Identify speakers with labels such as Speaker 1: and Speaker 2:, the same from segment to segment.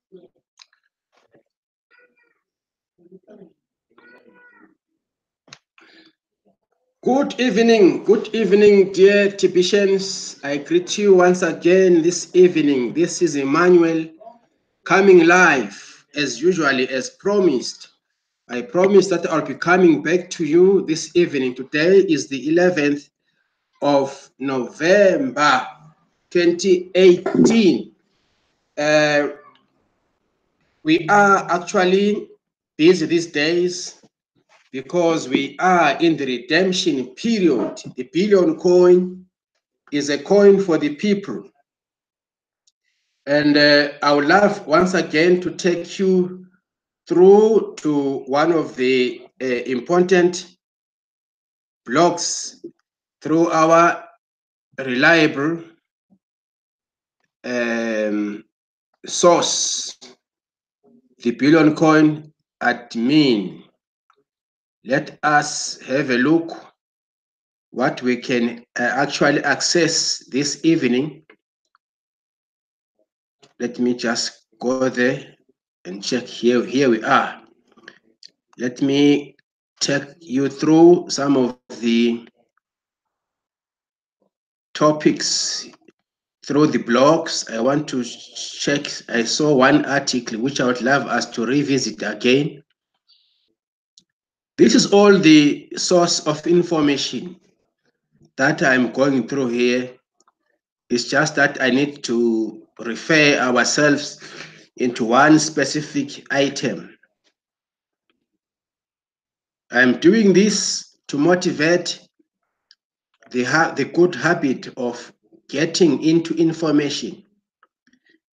Speaker 1: Good evening, dear TBCians. I greet you once again this evening. This is Emmanuel coming live as usually as promised. I promise that I'll be coming back to you this evening. Today is the 11th of November 2018. We are actually busy these days because we are in the redemption period. The billion coin is a coin for the people. And I would love once again to take you through to one of the important blogs through our reliable source, the billion coin admin. Let us have a look what we can actually access this evening. Let me just go there and check here. Here we are. Let me take you through some of the topics through the blogs. I want to check. I saw one article which I would love us to revisit again. This is all the source of information that I'm going through here. It's just that I need to refer ourselves into one specific item. I'm doing this to motivate the good habit of getting into information.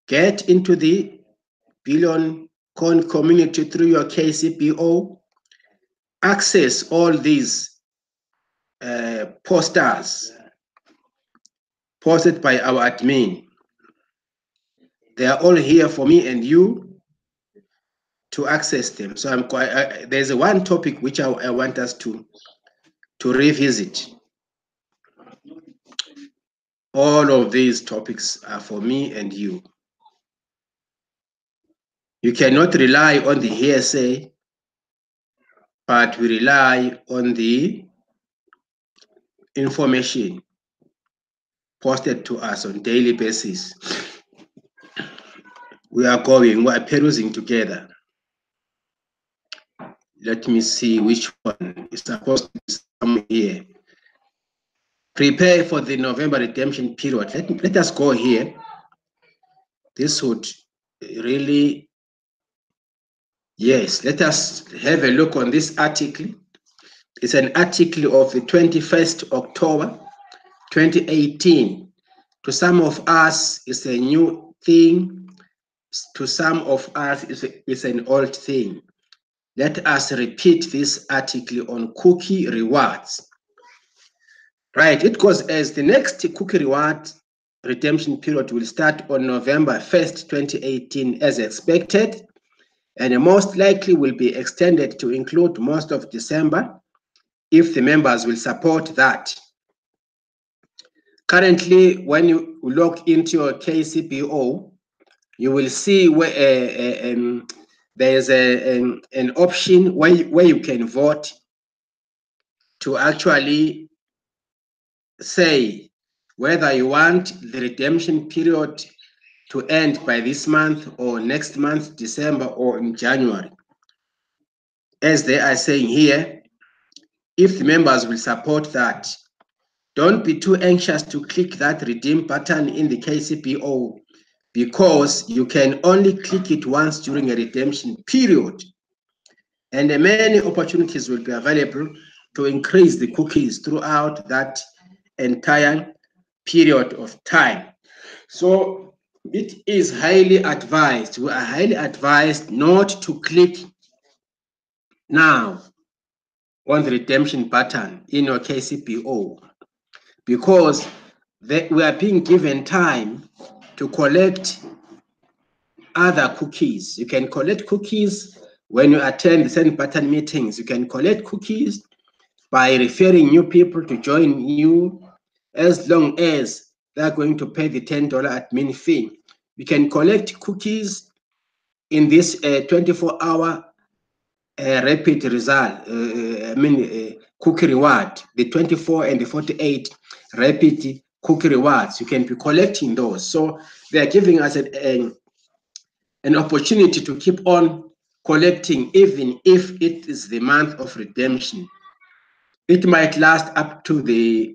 Speaker 1: Get into the billion coin community through your KCPO. Access all these posters posted by our admin. They are all here for me and you to access them. So there's one topic which I want us to revisit. All of these topics are for me and you. You cannot rely on the hearsay, but we rely on the information posted to us on a daily basis. We are perusing together. Let me see which one is supposed to be somewhere here. Prepare for the November redemption period. Let us go here. This would really, yes, let us have a look on this article. It's an article of the 21st October 2018. To some of us, it's a new thing. To some of us, it's an old thing. Let us repeat this article on cookie rewards. Right, it goes as the next cookie reward redemption period will start on November 1st, 2018 as expected, and most likely will be extended to include most of December if the members will support that. Currently, when you log into your KCPO, you will see where there's an option where you can vote to actually say whether you want the redemption period to end by this month or next month, December, or in January. As they are saying here, if the members will support that, don't be too anxious to click that redeem button in the KCPO because you can only click it once during a redemption period. And many opportunities will be available to increase the cookies throughout that entire period of time. So it is highly advised, we are highly advised not to click now on the redemption button in your KCPO because we are being given time to collect other cookies. You can collect cookies when you attend the send button meetings. You can collect cookies by referring new people to join you as long as they're going to pay the $10 admin fee. You can collect cookies in this 24-hour rapid result, cookie reward, the 24 and the 48 rapid cookie rewards, you can be collecting those. So they're giving us an opportunity to keep on collecting, even if it is the month of redemption. It might last up to the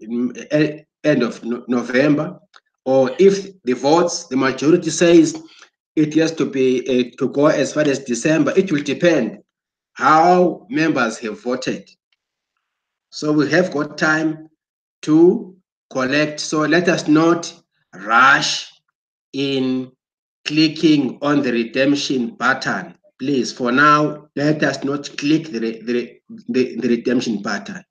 Speaker 1: end of November, or if the votes, the majority says it has to be to go as far as December. It will depend how members have voted. So we have got time to collect. So let us not rush in clicking on the redemption button. Please, for now, let us not click the redemption button.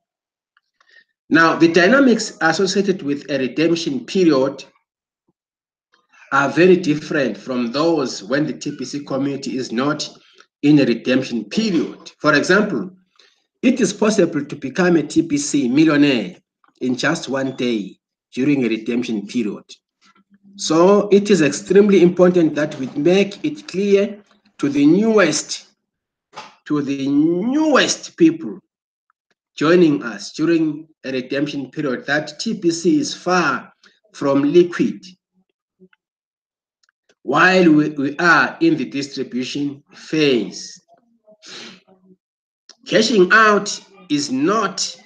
Speaker 1: Now, the dynamics associated with a redemption period are very different from those when the TBC community is not in a redemption period. For example, it is possible to become a TBC millionaire in just one day during a redemption period. So it is extremely important that we make it clear to the newest people joining us during a redemption period that TBC is far from liquid while we are in the distribution phase. Cashing out is not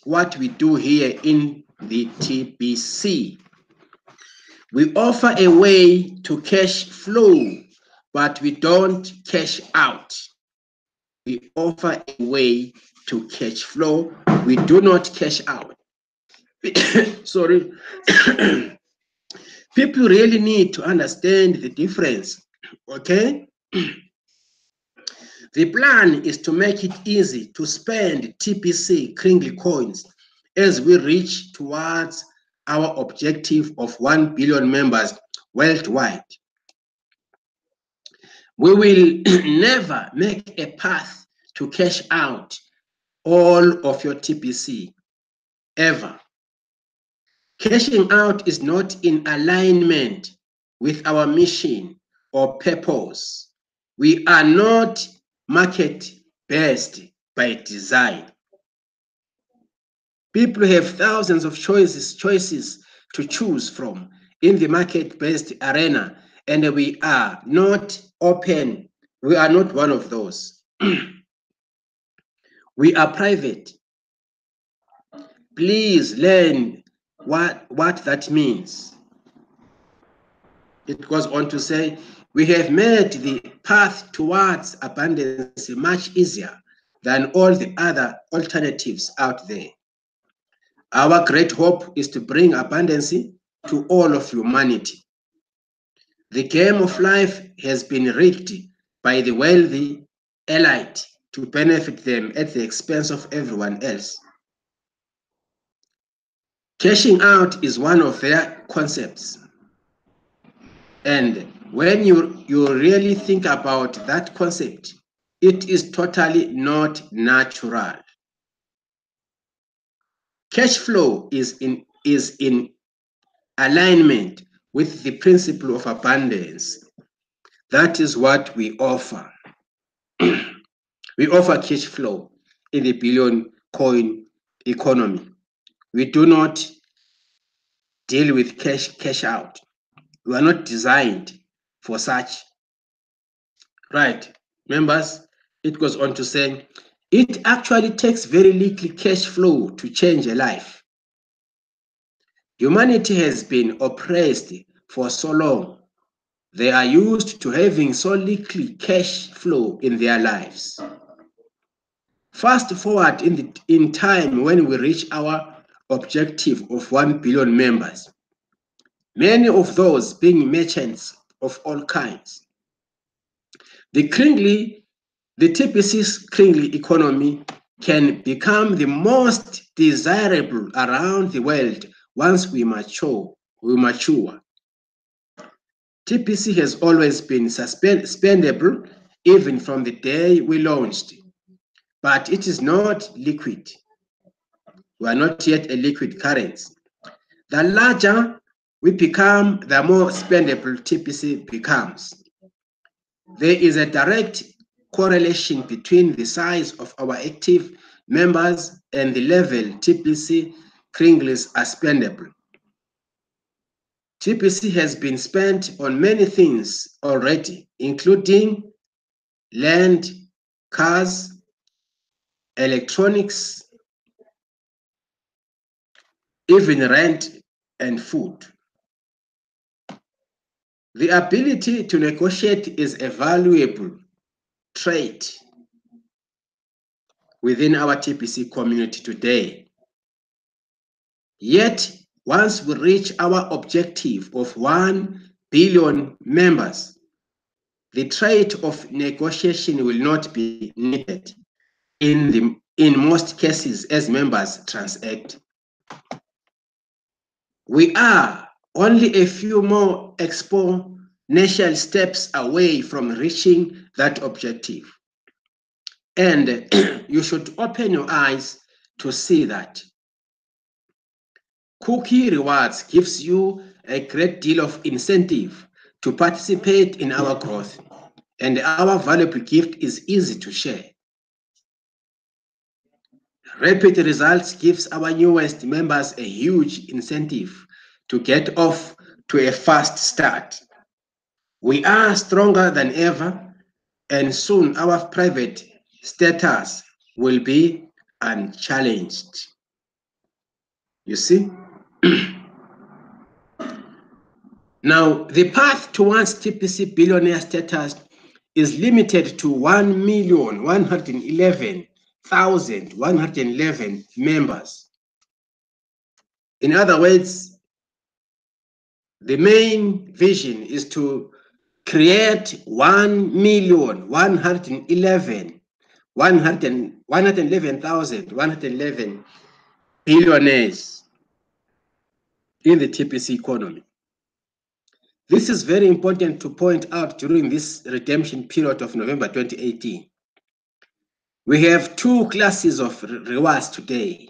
Speaker 1: what we do here in the TBC. We offer a way to cash flow, but we don't cash out. We offer a way to cash flow. We do not cash out. Sorry. People really need to understand the difference, okay? The plan is to make it easy to spend TBC Kringle coins as we reach towards our objective of 1 billion members worldwide. We will never make a path to cash out all of your TBC, ever. Cashing out is not in alignment with our mission or purpose. We are not market-based by design. People have thousands of choices to choose from in the market-based arena, and we are not open. We are not one of those. We are private. Please learn what that means. It goes on to say, we have made the path towards abundance much easier than all the other alternatives out there. Our great hope is to bring abundance to all of humanity. The game of life has been rigged by the wealthy elite to benefit them at the expense of everyone else. Cashing out is one of their concepts. And when you really think about that concept, it is totally not natural. Cash flow is in alignment with the principle of abundance. That is what we offer. We offer cash flow in the billion coin economy. We do not deal with cash out. We are not designed for such. Right, members, it goes on to say, it actually takes very little cash flow to change a life. Humanity has been oppressed for so long. They are used to having so little cash flow in their lives. Fast forward in time when we reach our objective of 1 billion members, many of those being merchants of all kinds. The TBC's Kringle economy can become the most desirable around the world once we mature. TBC has always been spendable even from the day we launched, but it is not liquid. We are not yet a liquid currency. The larger we become, the more spendable TBC becomes. There is a direct correlation between the size of our active members and the level TBC Kringles are spendable. TBC has been spent on many things already, including land, cars, electronics, even rent and food. The ability to negotiate is a valuable trait within our TBC community today. Yet, once we reach our objective of 1 billion members, the trait of negotiation will not be needed in most cases as members transact. We are only a few more exponential steps away from reaching that objective. And you should open your eyes to see that. Cookie Rewards gives you a great deal of incentive to participate in our growth, and our valuable gift is easy to share. Rapid Results gives our newest members a huge incentive to get off to a fast start. We are stronger than ever, and soon our private status will be unchallenged. You see? Now, the path towards TBC billionaire status is limited to 1,111,111 members. In other words, the main vision is to create 111,111 billionaires in the TBC economy. This is very important to point out during this redemption period of November 2018. We have two classes of rewards today,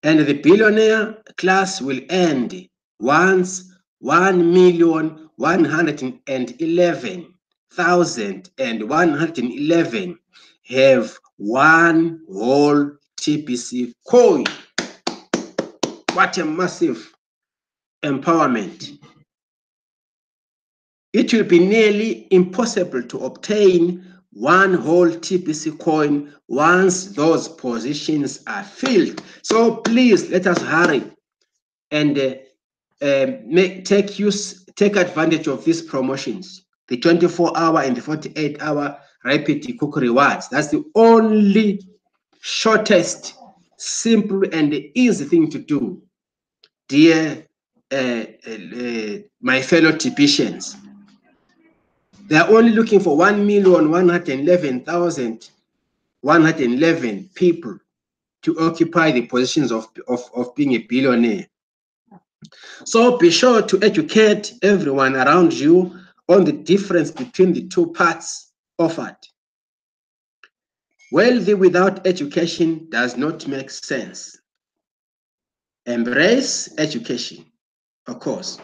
Speaker 1: and the billionaire class will end once 1,111,111 have one whole TBC coin. What a massive empowerment. It will be nearly impossible to obtain one whole TBC coin once those positions are filled. So please let us hurry and take advantage of these promotions, the 24-hour and the 48-hour rapid cook rewards. That's the only shortest, simple and easy thing to do, dear my fellow TBCians. They are only looking for 1,111,111 people to occupy the positions of being a billionaire. So be sure to educate everyone around you on the difference between the two paths offered. Wealthy without education does not make sense. Embrace education, of course.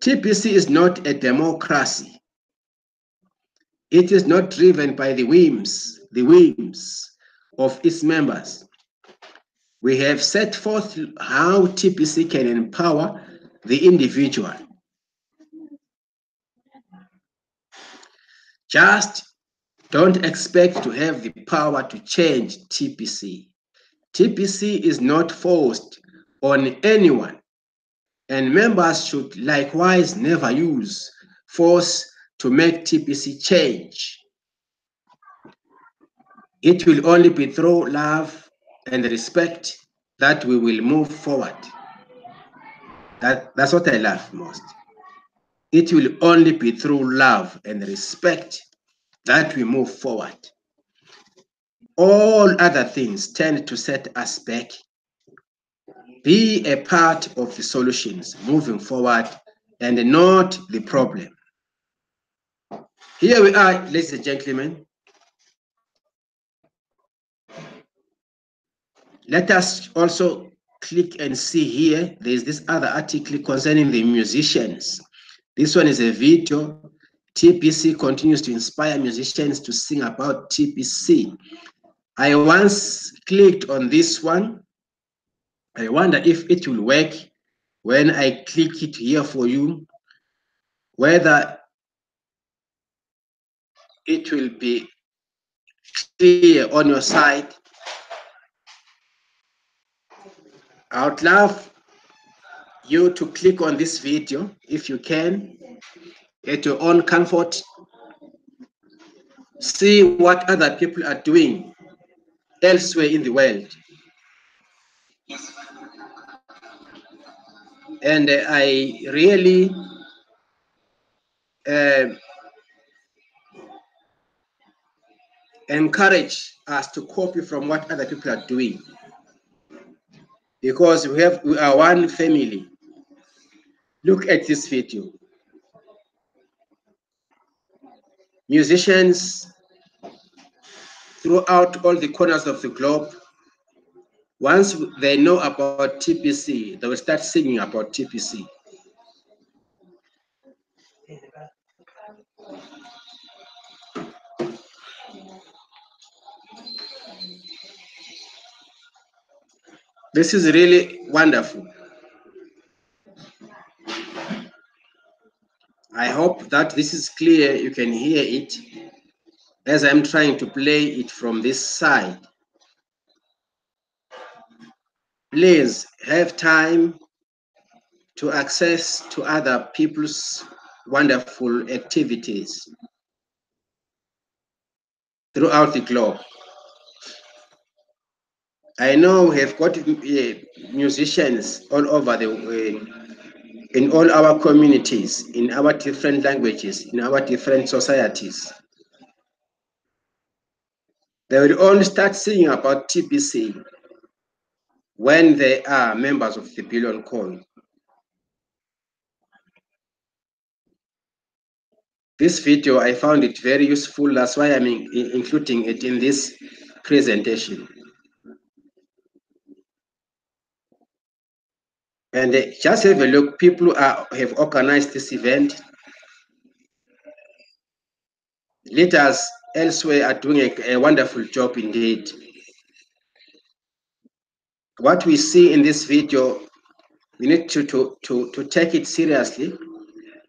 Speaker 1: TBC is not a democracy. It is not driven by the whims of its members. We have set forth how TBC can empower the individual. Just don't expect to have the power to change TBC. TBC is not forced on anyone, and members should likewise never use force to make TBC change. It will only be through love and respect that we will move forward. That's what I love most. It will only be through love and respect that we move forward. All other things tend to set us back. Be a part of the solutions moving forward and not the problem. Here we are, ladies and gentlemen. Let us also click and see here, there's this other article concerning the musicians. This one is a video. TBC continues to inspire musicians to sing about TBC. I once clicked on this one. I wonder if it will work when I click it here for you, whether it will be clear on your side. I would love you to click on this video if you can, at your own comfort. See what other people are doing elsewhere in the world. And I really encourage us to copy from what other people are doing, because we are one family. Look at this video. Musicians throughout all the corners of the globe, once they know about TBC, they will start singing about TBC. This is really wonderful. I hope that this is clear. You can hear it as I'm trying to play it from this side. Please have time to access to other people's wonderful activities throughout the globe. I know we have got musicians all over in all our communities, in our different languages, in our different societies. They will only start singing about TBC when they are members of the Billion Call. This video, I found it very useful. That's why I'm including it in this presentation. And just have a look. People have organized this event. Leaders elsewhere are doing a wonderful job indeed. What we see in this video, we need to take it seriously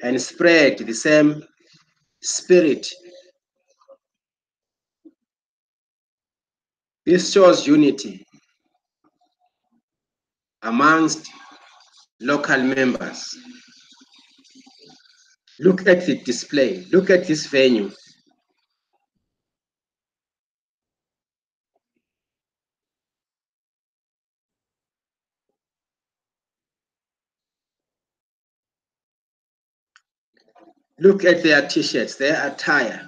Speaker 1: and spread the same spirit. This shows unity amongst local members. Look at the display. Look at this venue. Look at their t-shirts, their attire.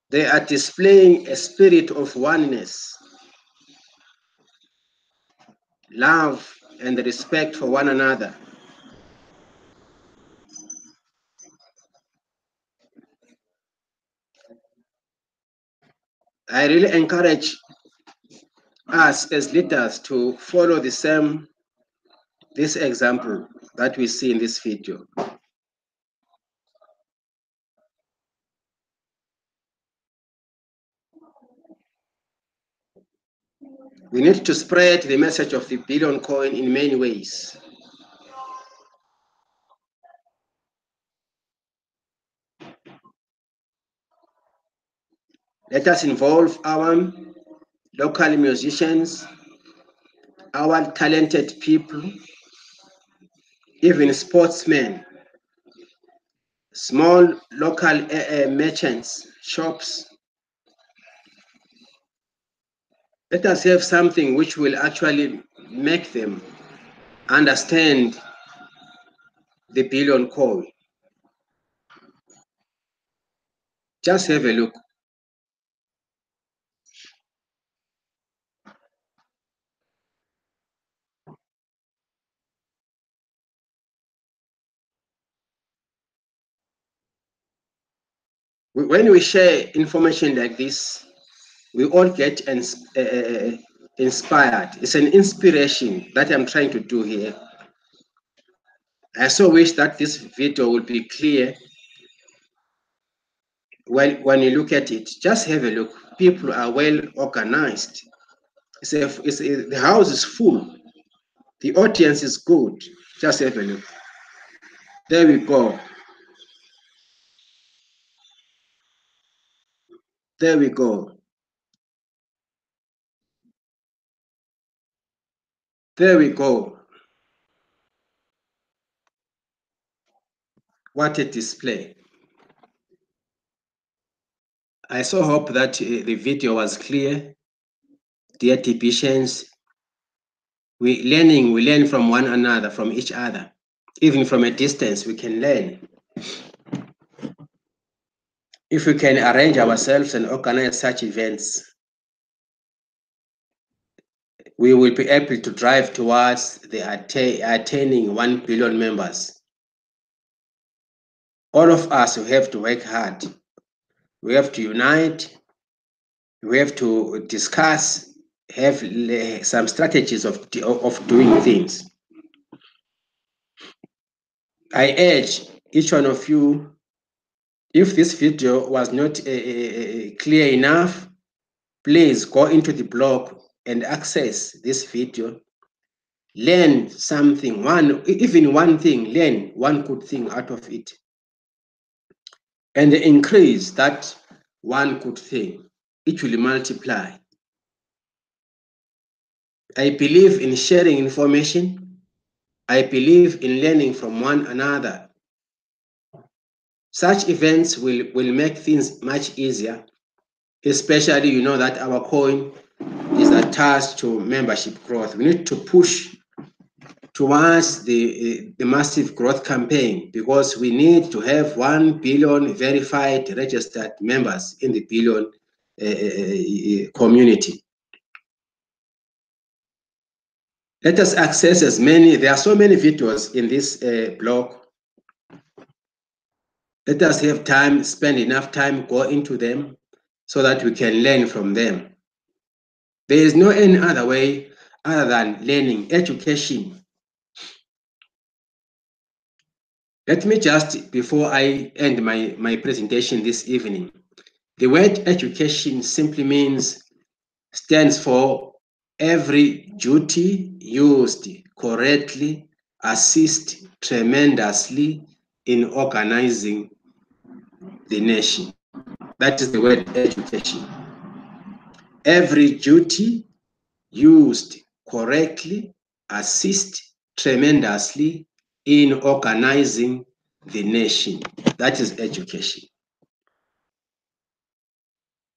Speaker 1: They are displaying a spirit of oneness, love, and respect for one another. I really encourage us as leaders to follow this example that we see in this video. We need to spread the message of the Billion Coin in many ways. Let us involve our local musicians, our talented people, even sportsmen, small local merchants, shops. Let us have something which will actually make them understand the Billion Coin. Just have a look. When we share information like this, we all get inspired. It's an inspiration that I'm trying to do here. I so wish that this video will be clear. When you look at it, just have a look. People are well organized. The house is full. The audience is good. Just have a look. There we go. There we go. There we go. What a display. I so hope that the video was clear. Dear TBCians, we learn from one another, from each other. Even from a distance, we can learn. If we can arrange ourselves and organize such events, we will be able to drive towards the attaining 1 billion members. All of us will have to work hard. We have to unite. We have to discuss, have some strategies of doing things. I urge each one of you, if this video was not clear enough, please go into the blog and access this video. Learn something, even one thing, learn one good thing out of it. And increase that one good thing. It will multiply. I believe in sharing information. I believe in learning from one another. Such events will make things much easier, especially you know that our coin is attached to membership growth. We need to push towards the massive growth campaign because we need to have 1 billion verified registered members in the billion community. Let us access as many, there are so many videos in this blog. Let us have time, spend enough time, go into them so that we can learn from them. There is no any other way other than learning, education. Let me just, before I end my presentation this evening, the word education simply stands for every duty used correctly, assist tremendously in organizing the nation. That is the word education. Every duty used correctly, assist tremendously in organizing the nation. That is education.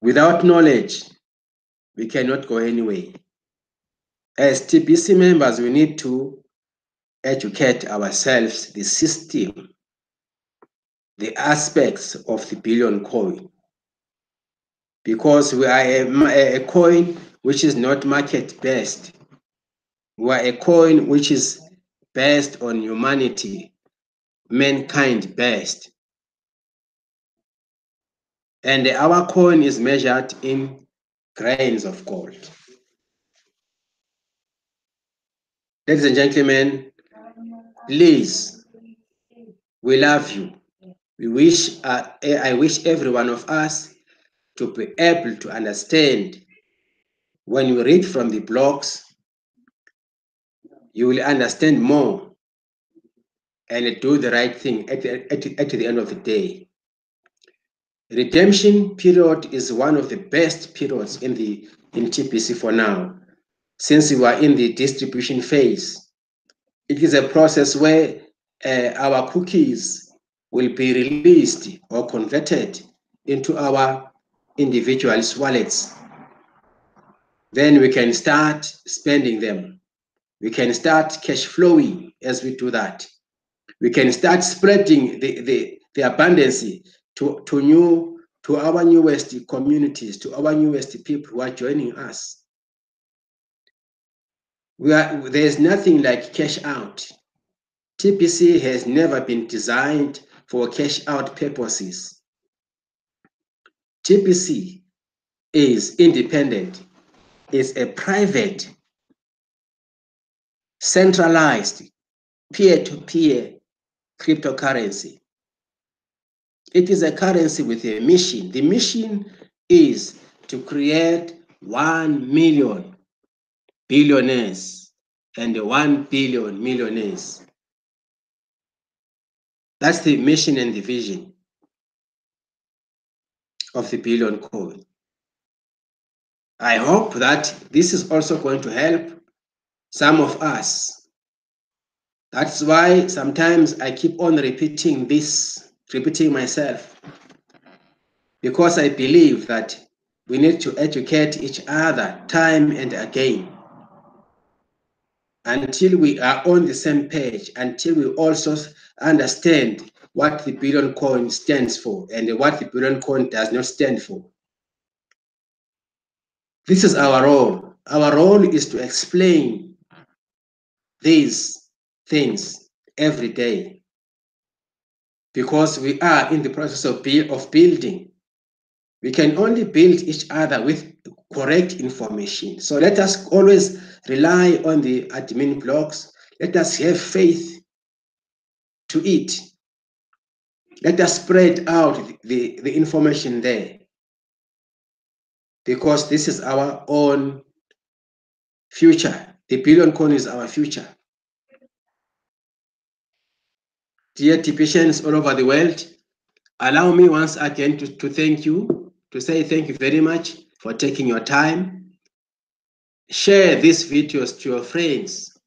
Speaker 1: Without knowledge, we cannot go anywhere. As TBC members, we need to educate ourselves, the system, the aspects of the billion coin. Because we are a coin which is not market-based. We are a coin which is based on humanity, mankind based. And our coin is measured in grains of gold. Ladies and gentlemen, please, we love you. I wish every one of us to be able to understand. When you read from the blogs, you will understand more and do the right thing at the end of the day. Redemption period is one of the best periods in TBC for now, since we are in the distribution phase. It is a process where our cookies will be released or converted into our individuals' wallets. Then we can start spending them. We can start cash flowing as we do that. We can start spreading the abundance to our newest communities, to our newest people who are joining us. There's nothing like cash out. TBC has never been designed for cash out purposes. TBC is independent, is a private, centralized, peer-to-peer cryptocurrency. It is a currency with a mission. The mission is to create 1 million billionaires and 1 billion millionaires. That's the mission and the vision of the billion coin. I hope that this is also going to help some of us. That's why sometimes I keep on repeating myself, because I believe that we need to educate each other time and again until we are on the same page, until we also understand what the billion coin stands for and what the billion coin does not stand for. This is our role. Our role is to explain these things every day, because we are in the process of building. We can only build each other with correct information. So let us always rely on the admin blogs. Let us have faith to it. Let us spread out the information there, because this is our own future. The billion coin is our future. Dear TBCians all over the world, allow me once again to thank you, to say thank you very much for taking your time. Share these videos to your friends.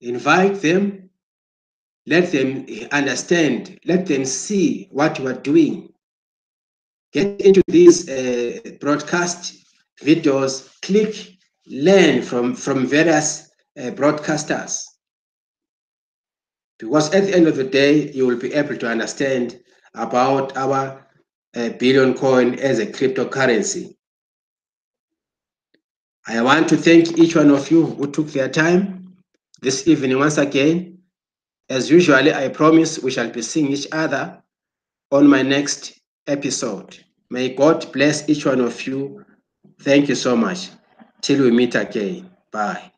Speaker 1: Invite them. Let them understand. Let them see what you are doing. Get into these broadcast videos. Click, learn from various broadcasters. Because at the end of the day, you will be able to understand about our billion coin as a cryptocurrency. I want to thank each one of you who took their time this evening once again. As usually, I promise we shall be seeing each other on my next episode. May God bless each one of you. Thank you so much. Till we meet again. Bye.